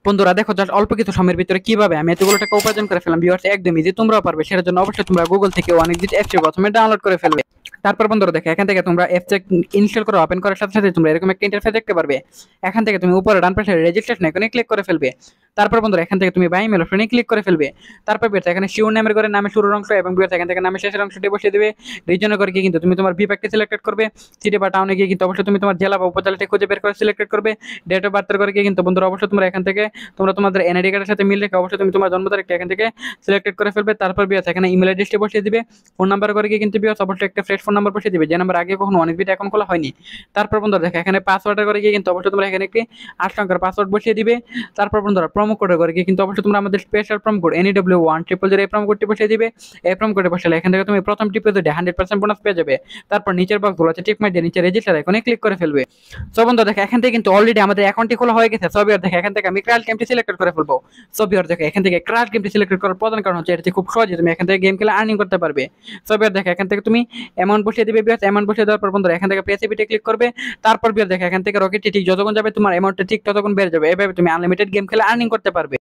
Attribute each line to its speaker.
Speaker 1: বন্ধুরা দেখো জাস্ট অল্প কিছু সময়ের ভিতরে কিভাবে আমি এতগুলো টাকা উপার্জন করে ফেললাম ভিউয়ার্স, একদম ইজি, তোমরাও পারবে। সেটার জন্য অবশ্যই তোমরা গুগল থেকে অনেক দিন অ্যাপস প্রথমে ডাউনলোড করে ফেলবে। তারপর বন্ধুরা দেখো এখান থেকে তোমরা অ্যাপস ইনস্টল করে ওপেন করার সাথে সাথে তোমরা এরকম একটা ইন্টারফেস দেখতে পারবে। এখান থেকে তুমি উপরে ডান পাশে রেজিস্ট্রেশন আইকনে ক্লিক করে ফেলবে। তারপর বন্ধুরা এখান থেকে তুমি বাই মেল অপশনে ক্লিক করে ফেলবে। তারপর বের এখানে শিওর নামের করে নামের শুরুর অংশ এবং বের এখান থেকে নামের শেষের অংশটি বসিয়ে দিবে। রিজনে করে গিয়ে কিন্তু তুমি তোমার বিভাগটি সিলেক্টেড করবে। সিটি বা টাউনে গিয়ে কিন্তু অবশ্যই তুমি তোমার জেলা বা উপজেলাটি খুঁজে বের করে সিলেক্টেড করবে। ডেট অফ বার্থের করে গিয়ে কিন্তু বন্ধুরা অবশ্যই তোমরা এখান থেকে তোমরা তোমাদের এনআইডি কার্ডের সাথে মিল রেখে অবশ্যই তুমি তোমার জন্ম তারিখটা এখান থেকে সিলেক্টেড করে ফেলবে। তারপর বিয়াস এখানে ইমেল অ্যাড্রেসটি বসিয়ে দিবে। ফোন নাম্বার করে গিয়ে কিন্তু বিয়াস অবশ্যই একটা ফ্রেশ ফোন নাম্বার বসিয়ে দিবে, যে নাম্বার আগে কখনো অনেক ভিডিও এখন খোলা হয়নি। তারপর বন্ধুরা দেখো এখানে পাসওয়ার্ডের করে গিয়ে কিন্তু অবশ্যই তোমরা এখানে একটি 8 সংখ্যার পাসওয়ার্ড বসিয়ে দিবে। তারপর বন্ধুরা প্রোমো কোডের করে গিয়ে কিন্তু অবশ্যই তোমরা আমাদের স্পেশাল প্রোমো কোড NEW1000 এই প্রোমো কোডটি বসিয়ে দিবে। এই প্রোমো কোডে বসালে এখান থেকে তুমি প্রথম টিপে 100% বোনাস পেয়ে যাবে। তারপর নিচের বক্সগুলো আছে টিক মার দিয়ে নিচে রেজিস্টার আইকনে ক্লিক করে ফেলবে। সো বন্ধুরা দেখো এখান থেকে কিন্তু অলরেডি আমাদের অ্যাকাউন্টটি খোলা হয়ে গেছে। সো বিয়ার দেখো এখান থেকে আমি ট্রায়াল গেমটি সিলেক্ট করে ফেলবো। সো বিয়ার দেখো এখান থেকে ট্রায়াল গেমটি সিলেক্ট করার প্রধান কারণ হচ্ছে এটা খুব সহজে তুমি এখান থেকে গেম খেলে আর্নিং করতে পারবে। সো বিয়ার দেখো এখান থেকে তুমি অ্যামাউন্ট বসিয়ে দিবে। বিয়ার অ্যামাউন্ট বসিয়ে দেওয়ার পর বন্ধুরা এখান থেকে পেসিভিটি ক্লিক করবে। তারপর বিয়ার দেখো এখান থেকে রকেটটি ঠিক যতক্ষণ যাবে তোমার অ্যামাউন্টটা ঠিক ততক্ষণ বেড়ে যাবে। এভাবে তুমি আনলিমিটেড গেম খেলে আর্নিং করতে পারবে।